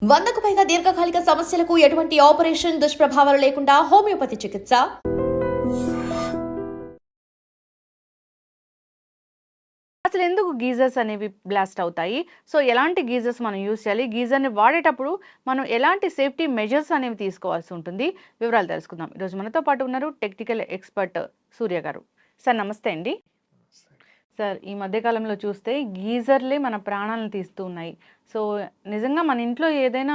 100కు పైగా దీర్ఘకాలిక సమస్యలకు ఎటువంటి ఆపరేషన్ దుష్ప్రభావాలు లేకుండా హోమియోపతి చికిత్స. అసలు ఎందుకు గీజర్స్ అనేవి బ్లాస్ట్ అవుతాయి? సో ఎలాంటి గీజర్స్ మనం యూజ్ చేయాలి? గీజర్‌ని వాడేటప్పుడు మనం ఎలాంటి సేఫ్టీ మెజర్స్ అనేవి తీసుకోవాల్సి ఉంటుంది? వివరాలు తెలుసుకుందాం. ఈరోజు మనతో పాటు ఉన్నారు టెక్నికల్ ఎక్స్‌పర్ట్ సూర్య గారు. సార్ నమస్తే అండి. సార్ ఈ మధ్య కాలంలో చూస్తే గీజర్‌లే మన ప్రాణాలను తీస్తూ ఉన్నాయి. సో నిజంగా మన ఇంట్లో ఏదైనా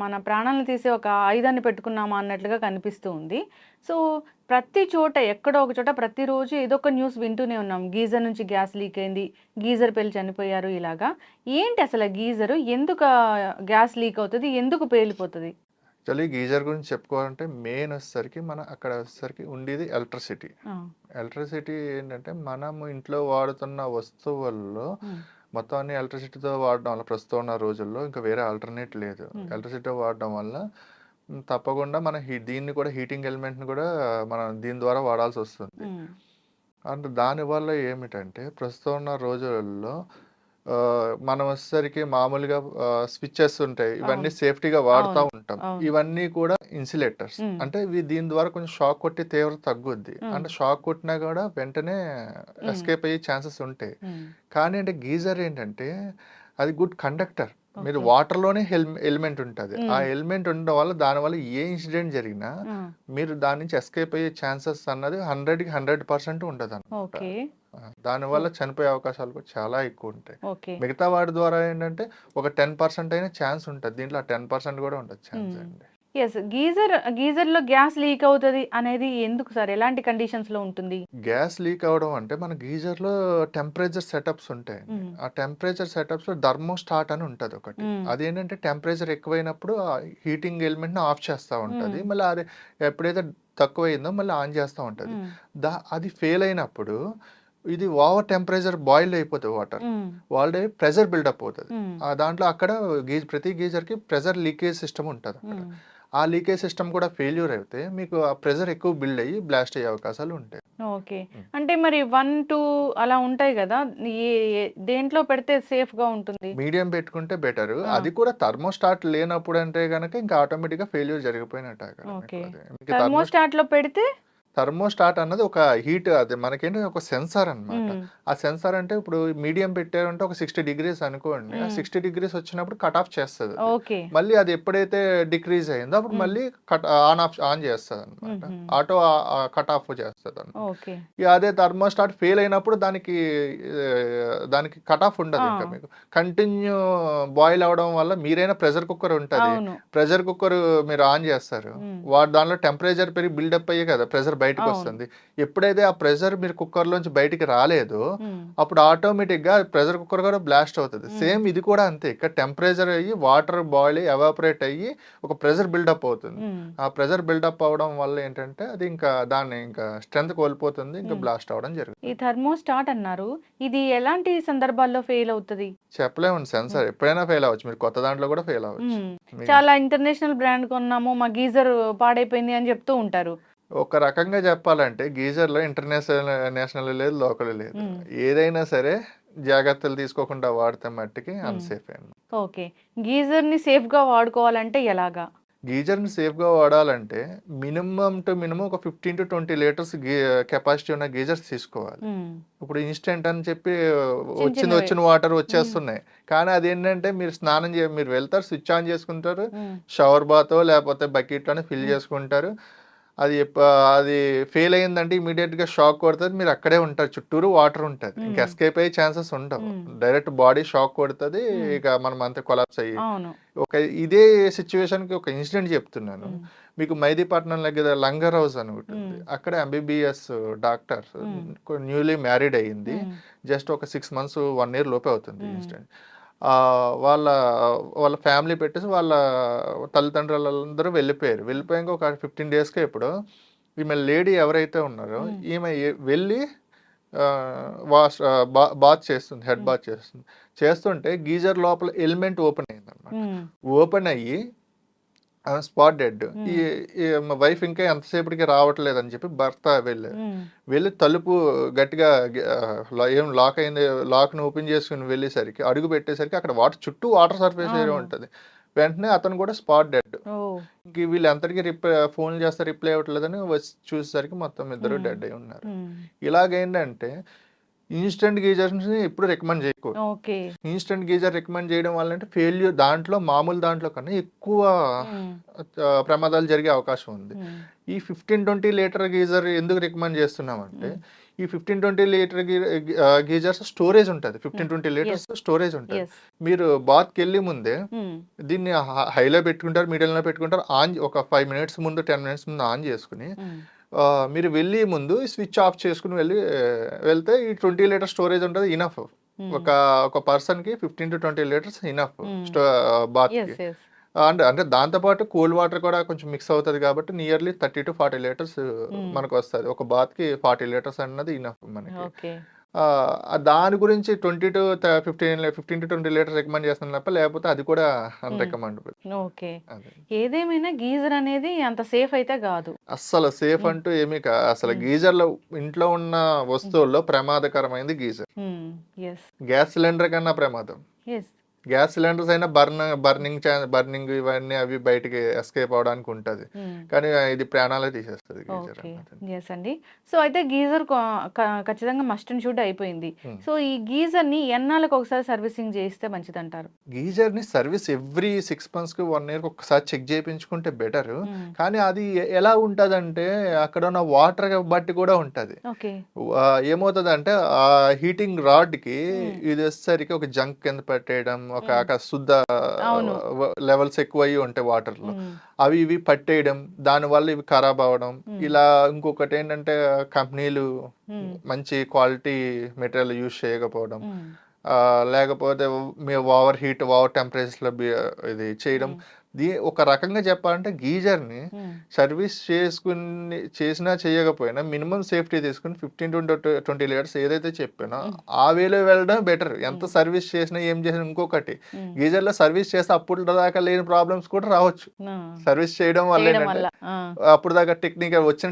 మన ప్రాణాలను తీసే ఒక ఆయుధాన్ని పెట్టుకున్నామా అన్నట్లుగా కనిపిస్తూ ఉంది. సో ప్రతి చోట ఎక్కడో ఒక చోట ప్రతిరోజు ఏదో ఒక న్యూస్ వింటూనే ఉన్నాం. గీజర్ నుంచి గ్యాస్ లీక్ అయింది. గీజర్ పేలి చనిపోయారు ఇలాగా. ఏంటి అసలు గీజరు? ఎందుకు గ్యాస్ లీక్ అవుతది? ఎందుకు పేలిపోతది? యాక్చువల్లీ గీజర్ గురించి చెప్పుకోవాలంటే మెయిన్ వచ్చేసరికి అక్కడ వచ్చేసరికి ఉండేది ఎలక్ట్రిసిటీ. ఆ! ఎలక్ట్రిసిటీ ఏంటంటే మనము ఇంట్లో వాడుతున్న వస్తువుల్లో హ్మ్. మొత్తం అన్ని ఎలక్ట్రిసిటీతో వాడడం వల్ల ప్రస్తుతం ఉన్న రోజుల్లో ఇంకా వేరే ఆల్టర్నేట్ లేదు. ఎలక్ట్రిసిటీతో వాడడం వల్ల తప్పకుండా మన దీన్ని కూడా హీటింగ్ ఎలిమెంట్ని కూడా మనం దీని ద్వారా వాడాల్సి వస్తుంది. హ్మ్. అంటే దానివల్ల ఏమిటంటే ప్రస్తుతం ఉన్న రోజులలో మనం వచ్చేసరికి మామూలుగా స్విచ్చెస్ ఉంటాయి. ఇవన్నీ అవును. సేఫ్టీగా వాడుతూ అవును. ఉంటాం. అవును. ఇవన్నీ కూడా ఇన్సులేటర్స్. హ్మ్. అంటే ఇవి దీని ద్వారా కొంచెం షాక్ కొట్టి తీవ్రత తగ్గుద్ది. హ్మ్. అంటే షాక్ కొట్టినా కూడా వెంటనే హ్మ్. ఎస్కేప్ అయ్యే ఛాన్సెస్ ఉంటాయి. హ్మ్. కానీ అంటే గీజర్ ఏంటంటే అది గుడ్ కండక్టర్. మీరు ఓకే. వాటర్‌లోనే ఎలిమెంట్ ఉంటది. ఆ హ్మ్. ఎలిమెంట్ ఉండడం వల్ల దానివల్ల ఏ ఇన్సిడెంట్ జరిగినా ఆ! మీరు దాని నుంచి ఎస్కేప్ అయ్యే ఛాన్సెస్ అన్నది 100కి 100% ఉంటదనమాట. ఓకే. దానివల్ల ఓహ్! చనిపోయే అవకాశాలు కూడా చాలా ఎక్కువ ఉంటాయి. ఓకే. మిగతా వాటి ద్వారా ఏంటంటే ఒక 10% అయినా ఛాన్స్ ఉంటది. దీంట్లో ఆ 10% కూడా ఉండదు ఛాన్స్ హ్మ్. అండి. యెస్. గీజర్‌లో గ్యాస్ లీక్ అవుతది అనేది ఎందుకు సార్? ఎలాంటి కండిషన్స్‌లో ఉంటుంది? గ్యాస్ లీక్ అవ్వడం అంటే మన గీజర్‌లో టెంపరేచర్ సెటప్స్ ఉంటాయండి. హ్మ్. ఆ టెంపరేచర్ సెటప్స్‌లో థర్మోస్టాట్ అని ఉంటది ఒకటి. హ్మ్. అదేంటంటే టెంపరేచర్ ఎక్కువైనప్పుడు ఆ హీటింగ్ ఎలిమెంట్‌ని ఆఫ్ చేస్తా ఉంటది. హ్మ్. మళ్ళీ అది ఎప్పుడైతే తక్కువయిందో మళ్ళీ ఆన్ చేస్తా ఉంటది. హ్మ్. అది ఫెయిల్ అయినప్పుడు ఇది ఓవర్ టెంపరేచర్ బాయిల్ అయిపోతది వాటర్. హ్మ్. ఆల్రెడీ ప్రెషర్ బిల్డప్ అవుతది. హ్మ్. దాంట్లో అక్కడ ప్రతి గీజర్‌కి ప్రెషర్ లీకేజ్ సిస్టమ్ ఉంటదక్కడ. హ్మ్. ఆ లీకేజ్ సిస్టమ్ కూడా ఫెయిల్యూర్ అయితే మీకు ఆ ప్రెషర్ ఎక్కువ బిల్డ్ అయ్యి బ్లాస్ట్ అయ్యే అవకాశాలు ఉంటాయి. ఓకే. హ్మ్. అంటే మరి 1, 2 అలా ఉంటాయి గదా! ఏ ఏ దేంట్లో పెడితే సేఫ్‌గా ఉంటుంది? మీడియం పెట్టుకుంటే బెటరు. ఆ! అది కూడా థర్మోస్టాట్ లేనప్పుడు అంటే గనక ఇంకా ఆటోమేటిక్‌గా ఫెయిల్యూర్ జరిగిపోయినట్టే అక్కడ మీకు ఓకే. అది. మీకు థర్మోస్టాట్‌లో పెడితే థర్మోస్టాట్ అన్నది ఒక హీట్ అది మనకేంటంటే ఒక సెన్సార్ అన్నమాట. హ్మ్. ఆ సెన్సార్ అంటే ఇప్పుడు మీడియం పెట్టారంటే ఒక 60 డిగ్రీస్ అనుకోండి. ఆ హ్మ్. 60 డిగ్రీస్ వచ్చినప్పుడు కట్ ఆఫ్ చేస్తదది. ఓకే. మళ్ళీ అది ఎప్పుడైతే డిక్రీజ్ అయిందో అప్పుడు హ్మ్. మళ్ళీ ఆన్ చేస్తదన్నమాట. హుహు. ఆటో కట్ ఆఫ్ చేస్తదన్నమాట. ఓకే. ఇక అదే థర్మోస్టాట్ ఫెయిల్ అయినప్పుడు దానికి కట్ ఆఫ్ ఉండదు ఇంకా ఆ! మీకు. కంటిన్యూ బాయిల్ అవ్వడం వల్ల మీరైనా ప్రెషర్ కుక్కర్ ఉంటది. అవును. ప్రెషర్ కుక్కర్ మీరు ఆన్ చేస్తారు. హ్మ్. దానిలో టెంపరేచర్ పెరిగి బిల్డప్ అయ్యే కదా ప్రెషర్ అవును. బయటకొస్తుంది. ఎప్పుడైతే ఆ ప్రెషర్ మీరు కుక్కర్‌లోంచి బయటికి రాలేదో, హ్మ్. అప్పుడు ఆటోమేటిక్‌గా ప్రెషర్ కుక్కర్ కూడా బ్లాస్ట్ అవుతది. హ్మ్. సేమ్ ఇది కూడా అంతే. ఇక్కడ టెంపరేచర్ అయ్యి వాటర్ బాయిల్ అయ్యి ఎవాపరేట్ అయ్యి ఒక ప్రెషర్ బిల్డప్ అవుతుంది. హ్మ్. ఆ ప్రెషర్ బిల్డప్ అవ్వడం వల్ల ఏంటంటే అది ఇంకా దాన్ని ఇంకా స్ట్రెంత్ కోల్పోతుంది. ఇంకా హ్మ్. బ్లాస్ట్ అవ్వడం ఈ జరుగుతుంది. థర్మోస్టాట్ అన్నారు. ఇది ఎలాంటి సందర్భాల్లో ఫెయిల్ అవుతది? చెప్పలేమండి హ్మ్. సెన్సార్ ఎప్పుడైనా ఫెయిల్ అవ్వచ్చు. మీరు కొత్త దాంట్లో కూడా ఫెయిల్ అవ్వచ్చు. హ్మ్. మీకు చాలా ఇంటర్నేషనల్ బ్రాండ్ కొన్నాము. మా గీజర్ పాడైపోయింది అని చెప్తూ ఉంటారు. ఒక రకంగా చెప్పాలంటే గీజర్‌లో నేషనల్ లేదు, లోకల్ లేదు. హ్మ్. ఏదైనా సరే జాగ్రత్తలు తీసుకోకుండా వాడితే మట్టికి హ్మ్. అన్‌సేఫే అండి. ఓకే. గీజర్‌ని సేఫ్‌గా వాడుకోవాలంటే ఎలాగా? గీజర్‌ని సేఫ్‌గా వాడాలంటే మినిమమ్ టు మినిమమ్ ఒక 15-20 లీటర్స్ కెపాసిటీ ఉన్న గీజర్స్ తీసుకోవాలి. హ్మ్. ఇప్పుడు ఇన్‌స్టంట్ అని చెప్పి చిన్న చిన్నవి. వచ్చిన వాటర్ హ్మ్. వచ్చేస్తున్నాయి. కానీ అదేంటంటే మీరు వెళ్తారు, స్విచ్ ఆన్ చేసుకుంటారు. హ్మ్. షవర్ బాతో లేకపోతే బకెట్‌లోనే ఫిల్ హ్మ్. చేసుకుంటారు. అది అది ఫెయిల్ అయిందంటే ఇమ్మీడియేట్‌గా షాక్ కొడతది. మీరు అక్కడే ఉంటారు. చుట్టూరు వాటర్ ఉంటది. ఇంక హ్మ్. ఎస్కేప్ అయ్యే ఛాన్సెస్ ఉండవు. హ్మ్. డైరెక్ట్ బాడీ షాక్ కొడతది. హ్మ్. ఇక మనం అంతా కొలాప్స్ అయ్యి అవును. ఇదే సిట్యుయేషన్‌కి ఒక ఇన్సిడెంట్ చెప్తున్నాను. హ్మ్. మీకు మెహదీపట్నం దగ్గర లంగర్ హౌస్ అని ఒకటుంది. హ్మ్. అక్కడ ఎంబీబీఎస్ డాక్టర్ హ్మ్. న్యూలీ మ్యారీడ్ అయ్యింది. హ్మ్. జస్ట్ ఒక 6 మంత్స్, 1 ఇయర్ లోపే అవుతుంది ఈ హ్మ్. ఇన్సిడెంట్. వాళ్ళ వాళ్ళ ఫ్యామిలీ పెట్టేసి వాళ్ళ తల్లిదండ్రులందరూ వెళ్ళిపోయారు. వెళ్ళిపోయాక ఒక 15 డేస్‌కో ఎప్పుడో ఈమె లేడీ ఎవరైతే ఉన్నారో హ్మ్. ఈమె వెళ్ళి బాత్ చేస్తుంది. హెడ్ హ్మ్. బాత్ చేస్తుంది. చేస్తుంటే గీజర్ లోపల ఎలిమెంట్ ఓపెన్ అయిందనమాట. హ్మ్. ఓపెన్ అయ్యి స్పాట్ డెడ్. ఈ హ్మ్. ఈ మా వైఫ్ ఇంకా ఎంతసేపటికి రావట్లేదని చెప్పి భర్త వెళ్ళారు. హ్మ్. వెళ్ళి తలుపు గట్టిగా ఏం లాక్ అయింది, లాక్‌ని ఓపెన్ చేసుకొని వెళ్ళేసరికి అడుగు పెట్టేసరికి అక్కడ చుట్టూ వాటర్ సర్ఫేస్ ఏరియా అవును. ఉంటది. వెంటనే అతను కూడా స్పాట్ డెడ్. ఓ వీళ్ళందరికీ ఫోన్ చేస్తే రిప్లై ఇవ్వట్లేదని వచ్చి చూసేసరికి మొత్తం ఇద్దరు డెడ్ అయి ఉన్నారు. ఇలాగేంటంటే ఇన్స్టెంట్ గీజర్స్ ఎప్పుడు రికమెండ్ చేయకూడదు. ఓకే ఇన్స్టెంట్ గీజర్ రికమెండ్ చేయడం వల్ల అంటే ఫెయిల్యూర్ దాంట్లో మామూలు దాంట్లో కన్నా ఎక్కువ ప్రమాదాలు జరిగే అవకాశం ఉంది. ఈ 15-20 లీటర్ గీజర్ ఎందుకు రికమెండ్ చేస్తున్నామంటే ఈ 15-20 లీటర్ గీజర్స్ స్టోరేజ్ ఉంటుంది. 15-20 లీటర్స్ స్టోరేజ్ ఉంటుంది. మీరు బాత్కి వెళ్ళి ముందే దీన్ని హైలో పెట్టుకుంటారు, మీడియంలో పెట్టుకుంటారు, ఆన్ ఒక 5 మినిట్స్ ముందు 10 మినిట్స్ ముందు ఆన్ చేసుకుని మీరు వెళ్ళి ముందు స్విచ్ ఆఫ్ చేసుకుని వెళ్తే ఈ 20 లీటర్ స్టోరేజ్ ఉంటుంది. ఇనఫ్ ఒక పర్సన్ కి 15-20 లీటర్స్ ఇనఫ్ బాత్ కి. అంటే దాంతోపాటు కూల్ వాటర్ కూడా కొంచెం మిక్స్ అవుతుంది కాబట్టి నియర్లీ 30-40 లీటర్స్ మనకు వస్తుంది. ఒక బాత్ కి 40 లీటర్స్ అన్నది ఇనఫ్ మనకి. దాని గురించి 15-20 లీటర్స్ రికమెండ్ చేస్తాను తప్ప లేకపోతే అది కూడా అన్రికమెండబుల్. ఓకే ఏదేమైనా గీజర్ అనేది అంత సేఫ్ అయితే కాదు. అస్సలు సేఫ్ అంటూ ఏమీ అసలు గీజర్ లో ఇంట్లో ఉన్న వస్తువుల్లో ప్రమాదకరమైనది గీజర్. గ్యాస్ సిలిండర్ కన్నా ప్రమాదం. గ్యాస్ సిలిండర్స్ అయినా బర్నింగ్ ఇవన్నీ అవి బయటికి ఎస్కేప్ అవడానికి ఉంటుంది, కానీ ఇది ప్రాణాలే తీసేస్తుంది గీజర్. ఎస్ అండి. సో అయితే గీజర్ ఖచ్చితంగా మస్ట్ అండ్ షుడ్ అయిపోయింది. సో ఈ గీజర్ ని ఎన్నాళ్ళకి ఒకసారి సర్వీసింగ్ చేయిస్తే మంచిది అంటారు? గీజర్ ని సర్వీస్ ఎవ్రీ 6 months కి 1 year కి ఒకసారి చెక్ చేయించుకుంటే బెటర్. కానీ అది ఎలా ఉంటది అంటే అక్కడ ఉన్న వాటర్ బట్టి కూడా ఉంటది. ఏమవుతుంది అంటే ఆ హీటింగ్ రాడ్ కి ఇది వచ్చేసరికి ఒక జంక్ కింద పెట్టేయడం, ఒక శుద్ధ లెవెల్స్ ఎక్కువ అయ్యి ఉంటాయి వాటర్ లో, అవి ఇవి పట్టేయడం, దాని వల్ల ఇవి ఖరాబ్ అవ్వడం. ఇలా ఇంకొకటి ఏంటంటే కంపెనీలు మంచి క్వాలిటీ మెటీరియల్ యూజ్ చేయకపోవడం, లేకపోతే ఓవర్ హీట్ ఓవర్ టెంపరేచర్ లో ఇది చేయడం. ఒక రకంగా చెప్పాలంటే గీజర్ ని సర్వీస్ చేసినా చేయకపోయినా మినిమం సేఫ్టీ తీసుకుని 15-20 లీటర్స్ ఏదైతే చెప్పానో ఆ వేలో వెళ్ళడం బెటర్. ఎంత సర్వీస్ చేసినా ఏం చేసినా. ఇంకొకటి గీజర్ లో సర్వీస్ చేస్తే అప్పుడు దాకా లేని ప్రాబ్లమ్స్ కూడా రావచ్చు సర్వీస్ చేయడం వల్ల. ఏంటంటే అప్పుడు దాకా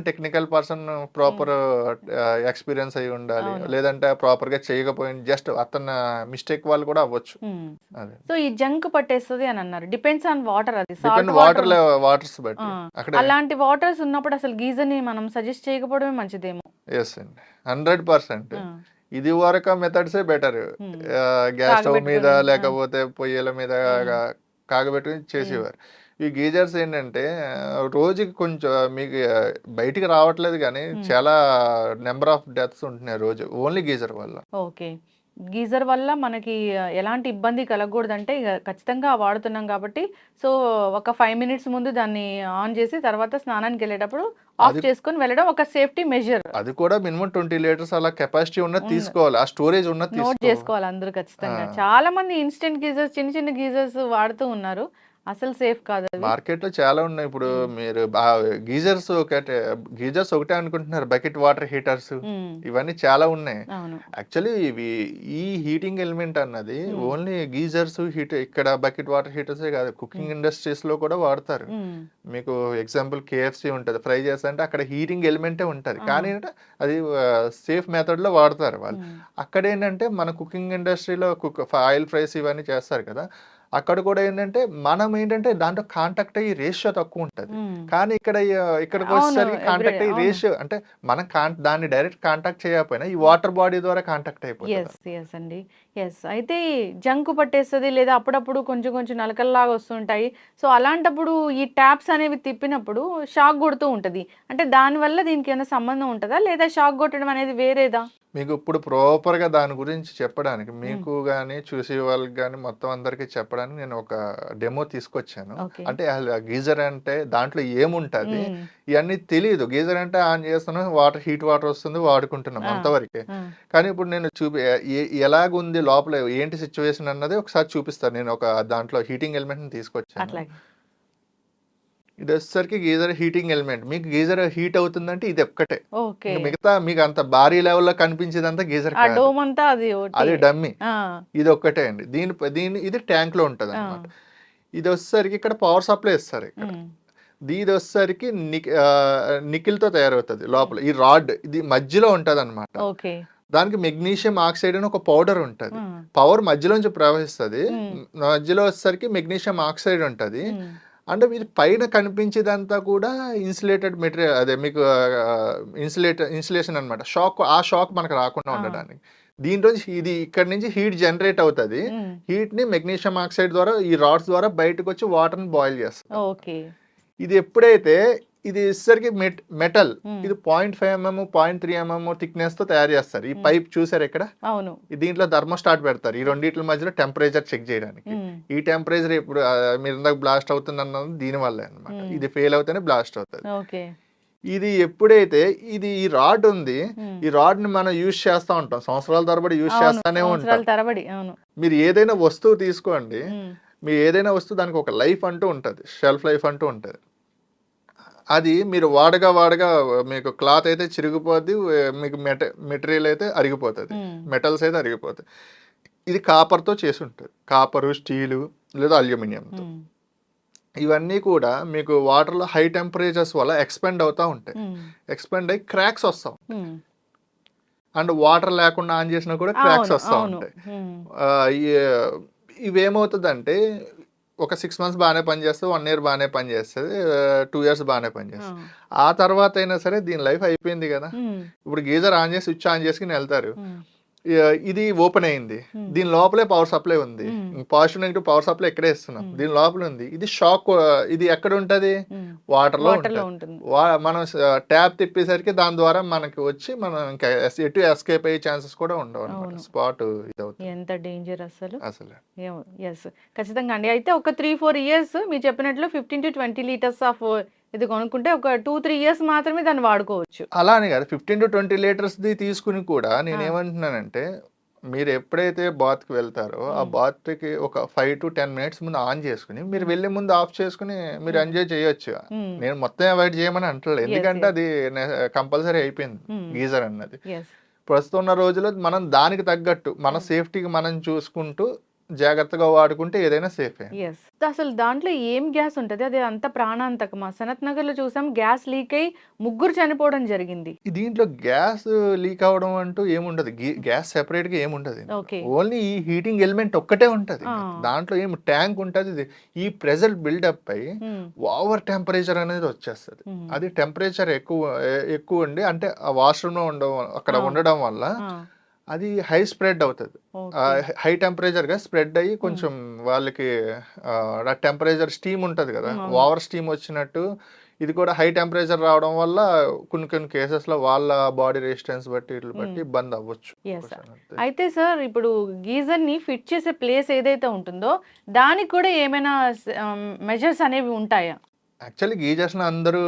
టెక్నికల్ పర్సన్ ప్రాపర్ ఎక్స్పీరియన్స్ అయి ఉండాలి, లేదంటే ప్రాపర్ గా చేయకపోయిన జస్ట్ అతను మిస్టేక్ వాళ్ళు కూడా అవ్వచ్చు. సో ఈ జంక్ పట్టేస్తుంది అని అన్నారు. Depends on water. అలాంటి వాటర్స్ ఉన్నప్పుడు అసలు గీజర్ ని మనం సజెస్ట్ చేయకపోవడమే మంచిదేమో. 100%. ఇది వరకు మెథడ్సే బెటర్. గ్యాస్ స్టవ్ మీద లేకపోతే పొయ్యిల మీద కాగబెట్టుకుని చేసేవారు. ఈ గీజర్స్ ఏంటంటే రోజుకి కొంచెం మీకు బయటికి రావట్లేదు కానీ చాలా నెంబర్ ఆఫ్ డెత్స్ ఉంటున్నాయి రోజు ఓన్లీ గీజర్ వల్ల. ఓకే గీజర్ వల్ల మనకి ఎలాంటి ఇబ్బంది కలగకూడదంటే ఇక ఖచ్చితంగా వాడుతున్నాం కాబట్టి సో ఒక 5 minutes ముందు దాన్ని ఆన్ చేసి తర్వాత స్నానానికి వెళ్ళేటప్పుడు ఆఫ్ చేసుకొని వెళ్ళడం ఒక సేఫ్టీ మెజర్. అది కూడా మినిమం 20 లీటర్స్ అలా కెపాసిటీ ఉన్నది తీసుకోవాలి, ఆ స్టోరేజ్ ఉన్నది నోట్ చేసుకోవాలి అందరూ ఖచ్చితంగా. చాలా మంది ఇన్స్టెంట్ గీజర్స్ చిన్న చిన్న గీజర్స్ వాడుతూ ఉన్నారు, అసలు సేఫ్ కాదు. మార్కెట్ లో చాలా ఉన్నాయి. ఇప్పుడు మీరు గీజర్స్ ఒకటే అనుకుంటున్నారు, బకెట్ వాటర్ హీటర్స్ ఇవన్నీ చాలా ఉన్నాయి. యాక్చువల్లీ ఈ హీటింగ్ ఎలిమెంట్ అన్నది ఓన్లీ గీజర్స్ ఇక్కడ బకెట్ వాటర్ హీటర్స్ కాదు, కుకింగ్ ఇండస్ట్రీస్ లో కూడా వాడతారు. మీకు ఎగ్జాంపుల్ KFC ఉంటది, ఫ్రై చేస్తా అంటే అక్కడ హీటింగ్ ఎలిమెంటే ఉంటది, కానీ అది సేఫ్ మెథడ్ లో వాడతారు వాళ్ళు. అక్కడ ఏంటంటే మన కుకింగ్ ఇండస్ట్రీలో ఆయిల్ ఫ్రైస్ ఇవన్నీ చేస్తారు కదా, అక్కడ కూడా ఏంటంటే మనం ఏంటంటే దాంట్లో కాంటాక్ట్ అయ్యి రేషియో తక్కువ ఉంటుంది. కానీ ఇక్కడికి వచ్చేసరికి కాంటాక్ట్ అయ్యి రేషియో అంటే మనం దాన్ని డైరెక్ట్ కాంటాక్ట్ చేయకపోయినా ఈ వాటర్ బాడీ ద్వారా కాంటాక్ట్ అయిపోతుంది. అయితే జంకు పట్టేస్తుంది లేదా అప్పుడప్పుడు కొంచెం కొంచెం నలకల్లాగా వస్తుంటాయి. సో అలాంటప్పుడు ఈ ట్యాప్స్ అనేవి తిప్పినప్పుడు షాక్ కొడుతూ ఉంటది. అంటే దానివల్ల దీనికి ఏమైనా సంబంధం ఉంటుందా లేదా షాక్ కొట్టడం అనేది వేరేదా? మీకు ఇప్పుడు ప్రాపర్ గా దాని గురించి చెప్పడానికి మీకు గానీ చూసే వాళ్ళకి గానీ మొత్తం అందరికి చెప్పడానికి నేను ఒక డెమో తీసుకొచ్చాను. అంటే గీజర్ అంటే దాంట్లో ఏముంటది ఇవన్నీ తెలియదు. గీజర్ అంటే ఆన్ చేస్తున్నాం, హీట్ వాటర్ వస్తుంది, వాడుకుంటున్నాం అంతవరకే. కానీ ఇప్పుడు నేను ఎలాగుంది లోపల ఏంటి సిచ్యువేషన్ అన్నది ఒకసారి చూపిస్తాను. నేను ఒక దాంట్లో హీటింగ్ ఎలిమెంట్ ని తీసుకొచ్చాను. ఇది వచ్చేసరికి గీజర్ హీటింగ్ ఎలిమెంట్. మీకు గీజర్ హీట్ అవుతుందంటే ఇది ఒక్కటే, మిగతా మీకు అంత భారీ లెవెల్లో కనిపించేదంతా గీజర్ అది డమ్మీ. ఇది ఒక్కటే అండి. ఇది ట్యాంక్ లో ఉంటది అనమాట. ఇది వచ్చేసరికి ఇక్కడ పవర్ సప్లై ఇస్తారు. ఇక్కడ ఇది వచ్చేసరికి నికిల్ తో తయారవుతుంది లోపల. ఈ రాడ్ ఇది మధ్యలో ఉంటది అనమాట. దానికి మెగ్నీషియం ఆక్సైడ్ అని ఒక పౌడర్ ఉంటుంది. పవర్ మధ్యలోంచి ప్రవహిస్తుంది, మధ్యలో వచ్చేసరికి మెగ్నీషియం ఆక్సైడ్ ఉంటుంది. అంటే ఇది పైన కనిపించేదంతా కూడా ఇన్సులేటెడ్ మెటీరియల్, అదే మీకు ఇన్సులేషన్ అనమాట. ఆ షాక్ మనకు రాకుండా ఉండడానికి. దీంట్లో ఇది ఇక్కడ నుంచి హీట్ జనరేట్ అవుతుంది. హీట్ ని మెగ్నీషియం ఆక్సైడ్ ద్వారా ఈ రాడ్స్ ద్వారా బయటకు వచ్చి వాటర్ ని బాయిల్ చేస్తుంది. ఇది ఎప్పుడైతే ఇది ఇసరికి మెటల్, ఇది 0.5 mm 0.3 mm థిక్నెస్ తో తయారు చేస్తారు. ఈ పైప్ చూసారు ఇక్కడ, దీంట్లో థర్మోస్టాట్ పెడతారు ఈ రెండిట్ల మధ్యలో టెంపరేచర్ చెక్ చేయడానికి. ఈ టెంపరేచర్ ఇప్పుడు మీరు ఇందాక బ్లాస్ట్ అవుతుంది అన్నది దీని వల్లే అనమాట. ఇది ఫెయిల్ అవుతేనే బ్లాస్ట్ అవుతుంది. ఇది ఎప్పుడైతే ఈ రాడ్ ఉంది, ఈ రాడ్ ని మనం యూజ్ చేస్తా ఉంటాం, సంవత్సరాల తరబడి యూజ్ చేస్తానే ఉంటాం. మీరు ఏదైనా వస్తువు తీసుకోండి, మీరు ఏదైనా వస్తువు దానికి ఒక లైఫ్ అంటూ ఉంటుంది, షెల్ఫ్ లైఫ్ అంటూ ఉంటుంది. అది మీరు వాడగా మీకు క్లాత్ అయితే చిరిగిపోద్ది, మీకు మెటీరియల్ అయితే అరిగిపోతుంది, మెటల్స్ అయితే అరిగిపోతాయి. ఇది కాపర్తో చేసి ఉంటుంది, కాపరు, స్టీలు లేదా అల్యూమినియంతో. ఇవన్నీ కూడా మీకు వాటర్లో హై టెంపరేచర్స్ వల్ల ఎక్స్పెండ్ అవుతూ ఉంటాయి. ఎక్స్పెండ్ అయ్యి క్రాక్స్ వస్తాం, అండ్ వాటర్ లేకుండా ఆన్ చేసినా కూడా క్రాక్స్ వస్తూ ఉంటాయి. ఇవేమవుతుందంటే ఒక 6 months బాగానే పనిచేస్తుంది, 1 year బాగానే పనిచేస్తుంది, 2 years బాగానే పనిచేస్తుంది. ఆ తర్వాత అయినా సరే దీని లైఫ్ అయిపోయింది కదా. ఇప్పుడు గీజర్ ఆన్ చేసి స్విచ్ ఆన్ చేసుకుని వెళ్తారు, ఇది ఓపెన్ అయింది, దీని లోపలే పవర్ సప్లై ఉంది, పాజిటివ్ నెగిటివ్ పవర్ సప్లై ఎక్కడే ఇస్తున్నాం, దీని లోపల ఉంది. ఇది షాక్, ఇది ఎక్కడ ఉంటది, వాటర్ లో ఉంటుంది. మనం ట్యాప్ తిప్పేసరికి దాని ద్వారా మనకి వచ్చి మనం ఇంకా ఎటు ఎస్కేప్ అయ్యే ఛాన్సెస్ కూడా ఉండవు అన్నమాట. స్పాట్ ఇది అవుతుంది. ఎంత డేంజర్ అసలు. ఎస్ ఖచ్చితంగా అండి. అయితే ఒక 3-4 years మీరు చెప్పినట్లు 15 to 20 liters ఆఫ్ ఇది కొనుక్కుంటే ఒక 2-3 years మాత్రమే దాన్ని వాడుకోవచ్చు. అలా అని కాదు, 15 to 20 liters తీసుకుని కూడా నేను ఏమంటున్నానంటే, మీరు ఎప్పుడైతే బాత్ కి వెళ్తారో ఆ బాత్ కి ఒక 5 to 10 minutes ముందు ఆన్ చేసుకుని మీరు వెళ్ళే ముందు ఆఫ్ చేసుకుని మీరు ఎంజాయ్ చేయొచ్చు. నేను మొత్తం అవాయిడ్ చేయమని అంటలేదు, ఎందుకంటే అది కంపల్సరీ అయిపోయింది గీజర్ అన్నది. ప్రస్తుతం ఉన్న రోజుల్లో మనం దానికి తగ్గట్టు మన సేఫ్టీకి మనం చూసుకుంటూ జాగ్రత్తగా వాడుకుంటే ఏదైనా సేఫే. అసలు దాంట్లో ఏం గ్యాస్ ఉంటది, అది అంత ప్రాణాంతకమా? సనత్ నగర్ లో చూసాం, గ్యాస్ లీక్ అయి 3 చనిపోవడం జరిగింది. దీంట్లో గ్యాస్ లీక్ అవడం అంటూ ఏముండదు, గ్యాస్ సెపరేట్ గా ఏముండదు, ఓన్లీ ఈ హీటింగ్ ఎలిమెంట్ ఒక్కటే ఉంటది. దాంట్లో ఏం ట్యాంక్ ఉంటది, ఈ ప్రెజర్ బిల్డప్ అయి ఓవర్ టెంపరేచర్ అనేది వచ్చేస్తుంది. అది టెంపరేచర్ ఎక్కువ ఉండి, అంటే ఆ వాష్రూమ్ లో అక్కడ ఉండడం వల్ల అది హై స్ప్రెడ్ అవుతుంది, హై టెంపరేచర్ గా స్ప్రెడ్ అయ్యి కొంచెం వాళ్ళకి టెంపరేచర్ స్టీమ్ ఉంటది కదా, ఓవర్ స్టీమ్ వచ్చినట్టు ఇది కూడా హై టెంపరేచర్ రావడం వల్ల కొన్ని కేసెస్ లో వాళ్ళ బాడీ రెసిస్టెన్స్ బట్టి ఇబ్బంది అవ్వచ్చు. అయితే సార్, ఇప్పుడు గీజర్ ని ఫిట్ చేసే ప్లేస్ ఏదైతే ఉంటుందో దానికి కూడా ఏమైనా మెజర్స్ అనేవి ఉంటాయా? యాక్చువల్లీ గీజర్స్ అందరూ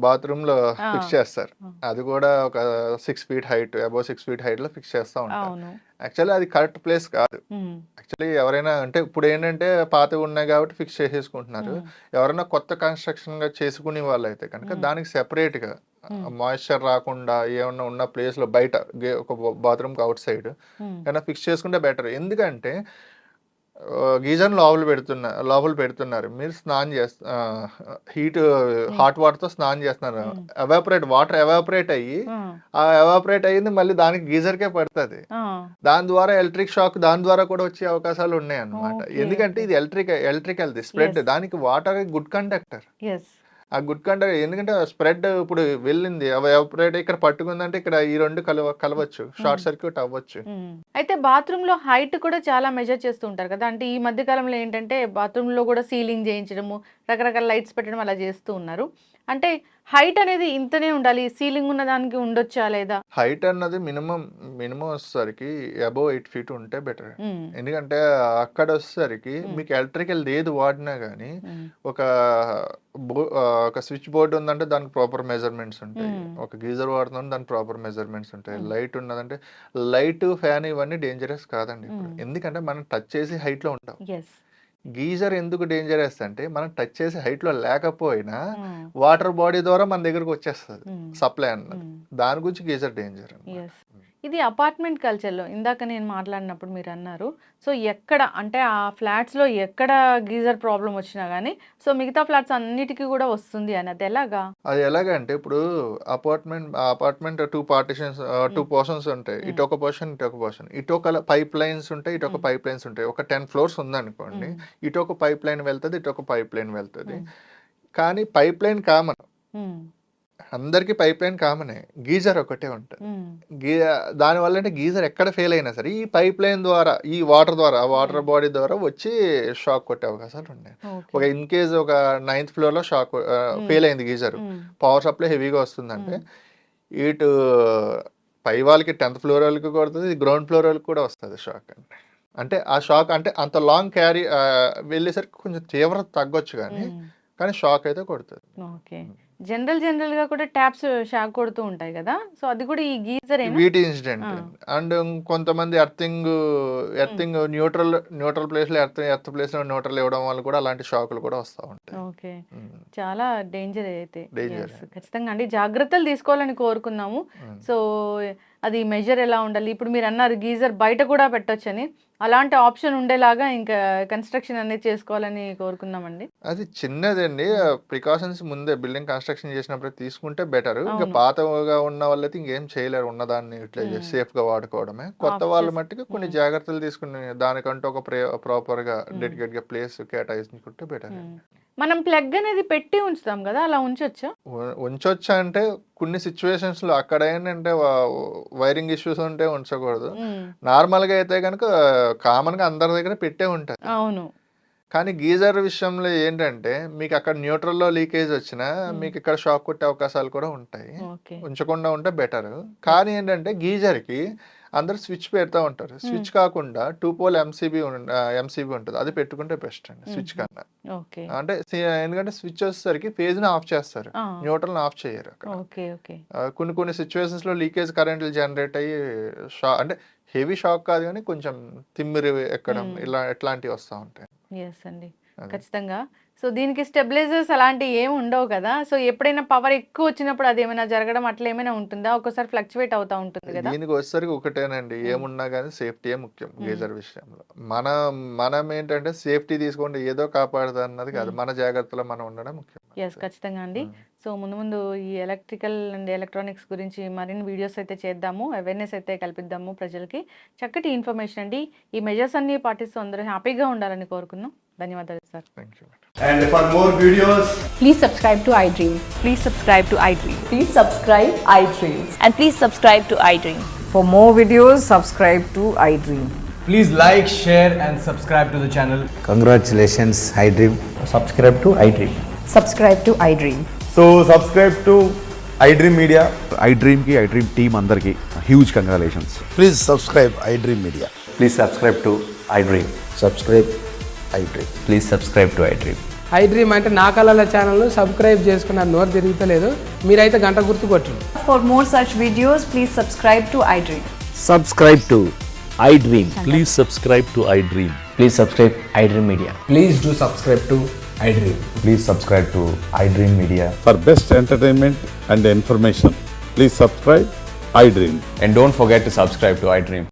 బాత్రూమ్ లో ఫిక్స్ చేస్తారు, అది కూడా ఒక 6 feet height, above 6 feet height లో ఫిక్స్ చేస్తూ ఉంటారు. యాక్చువల్లీ అది కరెక్ట్ ప్లేస్ కాదు. యాక్చువల్లీ ఎవరైనా అంటే ఇప్పుడు ఏంటంటే పాతవి ఉన్నాయి కాబట్టి ఫిక్స్ చేసేసుకుంటున్నారు. ఎవరైనా కొత్త కన్స్ట్రక్షన్ గా చేసుకునే వాళ్ళు అయితే కనుక దానికి సెపరేట్ గా మాయిశ్చర్ రాకుండా ఏమన్నా ఉన్న ప్లేస్ లో బయట ఒక బాత్రూమ్ కి అవుట్ సైడ్ ఏమైనా ఫిక్స్ చేసుకుంటే బెటర్. ఎందుకంటే గీజర్ లోపల పెడుతున్నారు, మీరు స్నానం హీట్ హాట్ వాటర్ తో స్నానం చేస్తున్నారు, వాటర్ ఎవాపరేట్ అయ్యి ఆ ఎవాపరేట్ అయ్యింది మళ్ళీ దానికి గీజర్ కే పడుతుంది. దాని ద్వారా ఎలక్ట్రిక్ షాక్ దాని ద్వారా కూడా వచ్చే అవకాశాలు ఉన్నాయి అన్నమాట. ఎందుకంటే ఇది ఎలక్ట్రికల్ స్ప్రెడ్, దానికి వాటర్ గుడ్ కండక్టర్. ఆ గుడ్ కండక్టర్, ఎందుకంటే స్ప్రెడ్ ఇప్పుడు వెళ్ళింది ఎవాపరేట్ ఇక్కడ పట్టుకుందంటే ఇక్కడ ఈ రెండు కలవచ్చు, షార్ట్ సర్క్యూట్ అవ్వచ్చు. అయితే బాత్రూమ్ లో హైట్ కూడా చాలా మెజర్ చేస్తూ ఉంటారు కదా, అంటే ఈ మధ్య కాలంలో ఏంటంటే బాత్రూమ్ లో కూడా సీలింగ్ చేయించడము, రకరకాల లైట్స్ పెట్టడం అలా చేస్తూ ఉన్నారు. అంటే హైట్ అనేది ఇంతనే ఉండాలి, సీలింగ్ ఉన్న దానికి ఉండొచ్చా లేదా? హైట్ అన్నది మినిమం వచ్చేసరికి అబౌవ్ 8 feet ఉంటే బెటర్. ఎందుకంటే అక్కడ వచ్చేసరికి మీకు ఎలక్ట్రికల్ ఏది వాడినా గానీ ఒక స్విచ్ బోర్డు ఉందంటే దానికి ప్రాపర్ మెజర్మెంట్స్ ఉంటాయి, ఒక గీజర్ వాడుతుందంటే దానికి ప్రాపర్ మెజర్మెంట్స్ ఉంటాయి, లైట్ ఉన్నదంటే లైట్, ఫ్యాన్ ఇవన్నీ డేంజరస్ కాదండి ఇప్పుడు. ఎందుకంటే మనం టచ్ చేసి హైట్ లో ఉంటాం. గీజర్ ఎందుకు డేంజరస్ అంటే మనం టచ్ చేసే హైట్ లో లేకపోయినా వాటర్ బాడీ ద్వారా మన దగ్గరకు వచ్చేస్తుంది సప్లై అన్నది, దాని గురించి గీజర్ డేంజర్. ఇది అపార్ట్మెంట్ కల్చర్లో ఇందాక నేను మాట్లాడినప్పుడు మీరు అన్నారు, సో ఎక్కడ అంటే ఆ ఫ్లాట్స్లో ఎక్కడ గీజర్ ప్రాబ్లం వచ్చినా కానీ సో మిగతా ఫ్లాట్స్ అన్నిటికీ కూడా వస్తుంది అని, అది ఎలాగా? అది ఎలాగంటే ఇప్పుడు అపార్ట్మెంట్ 2 పార్టిషన్స్ 2 పోర్షన్స్ ఉంటాయి. ఇటు ఒక పోర్షన్, ఇటు ఒక పోర్షన్. ఇటు ఒక పైప్ లైన్స్ ఉంటాయి, ఇటు ఒక పైప్ లైన్స్ ఉంటాయి. ఒక 10 ఫ్లోర్స్ ఉందనుకోండి, ఇటు ఒక పైప్ లైన్ వెళ్తుంది, ఇటు ఒక పైప్ లైన్ వెళ్తుంది. కానీ పైప్ లైన్ కామన్, అందరికి పైప్ లైన్ కామనే, గీజర్ ఒకటే ఉంటుంది. దానివల్ల అంటే గీజర్ ఎక్కడ ఫెయిల్ అయినా సరే ఈ పైప్ లైన్ ద్వారా, ఈ వాటర్ ద్వారా, వాటర్ బాడీ ద్వారా వచ్చి షాక్ కొట్టే అవకాశాలు ఉన్నాయి. ఒక ఇన్ కేస్ ఒక 9th ఫ్లోర్ లో షాక్ ఫెయిల్ అయింది గీజర్, పవర్ సప్లై హెవీగా వస్తుందంటే ఇటు పై వాళ్ళకి 10th ఫ్లోర్ వాళ్ళకి కొడుతుంది, గ్రౌండ్ ఫ్లోర్ వాళ్ళకి కూడా వస్తుంది షాక్. అంటే ఆ షాక్ అంటే అంత లాంగ్ క్యారీ వెళ్ళేసరికి కొంచెం తీవ్రత తగ్గొచ్చు కానీ షాక్ అయితే కొడుతుంది. ఓకే, జనరల్ గా కూడా ట్యాప్స్ షాక్ కొడుతూ ఉంటాయి కదా, సో అది కూడా ఈ గీజర్ వీటి ఇన్సిడెంట్. అండ్ కొంతమంది ఎర్తింగ్ న్యూట్రల్ ప్లేస్ లో ఎర్త్ ప్లేస్ లో న్యూట్రల్ ఇవ్వడం వల్ల కూడా అలాంటి షాకులు కూడా వస్తూ ఉంటాయి. ఓకే, చాలా డేంజర్ అయితే. ఖచ్చితంగా అండి జాగ్రత్తలు తీసుకోవాలని కోరుకున్నాము. సో అది మెజర్ ఎలా ఉండాలి, ఇప్పుడు మీరు అన్నారు గీజర్ బయట కూడా పెట్టొచ్చని, అలాంటి ఆప్షన్ ఉండేలాగా ఇంకా కన్స్ట్రక్షన్ అనేది చేసుకోవాలని కోరుకున్నామండి. అది చిన్నదండి, ప్రికాషన్స్ ముందే బిల్డింగ్ కన్స్ట్రక్షన్ చేసినప్పుడు తీసుకుంటే బెటర్. ఇంకా పాతగా ఉన్న వాళ్ళైతే ఇంకేం చేయలేరు, ఉన్నదాన్ని ఇట్లా సేఫ్ గా వాడుకోవడమే. కొత్త వాళ్ళ మట్టుకు కొన్ని జాగ్రత్తలు తీసుకుని దానికంటూ ఒక ప్రాపర్ గా డెడికేట్ గా ప్లేస్ కేటాయించుకుంటే బెటర్. మనం ప్లగ్ అనేది పెట్టి ఉంచుతాం కదా, అలా ఉంచొచ్చా అంటే కొన్ని సిచ్యువేషన్స్ లో అక్కడ ఏంటంటే వైరింగ్ ఇష్యూస్ ఉంటే ఉంచకూడదు. నార్మల్ గా అయితే కనుక కామన్ గా అందరి దగ్గర పెట్టే ఉంటుంది. అవును, కానీ గీజర్ విషయంలో ఏంటంటే మీకు అక్కడ న్యూట్రల్ లో లీకేజ్ వచ్చినా మీకు ఇక్కడ షాక్ కొట్టే అవకాశాలు కూడా ఉంటాయి. ఉంచకుండా ఉంటే బెటర్. కానీ ఏంటంటే గీజర్ కి అందరు స్విచ్ పెడతా ఉంటారు. స్విచ్ కాకుండా 2 పోల్ ఎంసీబీ ఉంటుంది, అది పెట్టుకుంటే బెస్ట్ అండి స్విచ్ కన్నా. అంటే ఎందుకంటే స్విచ్ వచ్చేసరికి ఫేజ్ ని ఆఫ్ చేస్తారు, న్యూట్రల్ ఆఫ్ చేయరు. కొన్ని సిచ్యువేషన్స్ లో లీకేజ్ కరెంట్లు జనరేట్ అయ్యి అంటే హెవీ షాక్ కాదు కానీ కొంచెం తిమ్మిరి ఎక్కడం ఇట్లాంటివి వస్తూ ఉంటాయి. ఖచ్చితంగా. సో దీనికి స్టెబిలైజర్స్ అలాంటివి ఏమి ఉండవు కదా, సో ఎప్పుడైనా పవర్ ఎక్కువ వచ్చినప్పుడు అది ఏమైనా జరగడం అట్లా ఏమైనా ఉంటుందా? ఒకసారి ఫ్లక్చువేట్ అవుతా ఉంటుంది కదా. దీనికి వచ్చేసరికి ఒకటేనండి, ఏమున్నా కానీ సేఫ్టీయే ముఖ్యం గీజర్ విషయంలో. మనం ఏంటంటే సేఫ్టీ తీసుకోండి ఏదో కాపాడుతుంది అన్నది కాదు, మన జాగ్రత్తలో మనం ఉండడం ముఖ్యం. ఖచ్చితంగా అండి. సో ముందు ఈ ఎలక్ట్రికల్ అండ్ ఎలక్ట్రానిక్స్ గురించి మరిన్ని వీడియోస్ అయితే చేద్దాము, అవేర్నెస్ అయితే కల్పిద్దాము ప్రజలకి. చక్కటి ఇన్ఫర్మేషన్ అండి. ఈ మెజర్స్ అన్ని పాటిస్తూ అందరూ హ్యాపీగా ఉండాలని కోరుకుందాం. ధన్యవాదాలు sir. And for more videos, please subscribe to iDream. Please subscribe to iDream. Please subscribe iDream. And please subscribe to iDream. For more videos, subscribe to iDream. please like, share and subscribe to the channel. Congratulations, iDream. Subscribe to iDream. Subscribe to iDream. So subscribe to iDream Media. iDream team andarki huge congratulations. Please subscribe iDream Media. Please subscribe to iDream. Subscribe iDream. Please subscribe to iDream. iDream అంటే నా కళల ఛానల్ను subscribe చేసుకున్న నోరు తిరుగుతలేదు, మీరైతే గంట గుర్తు కొట్టండి. For more such videos, please subscribe to iDream. Subscribe to iDream. Please subscribe to iDream. Please subscribe iDream Media. Please do subscribe to iDream. Please subscribe to iDream Media. For best entertainment and information, please subscribe iDream. And don't forget to subscribe to iDream.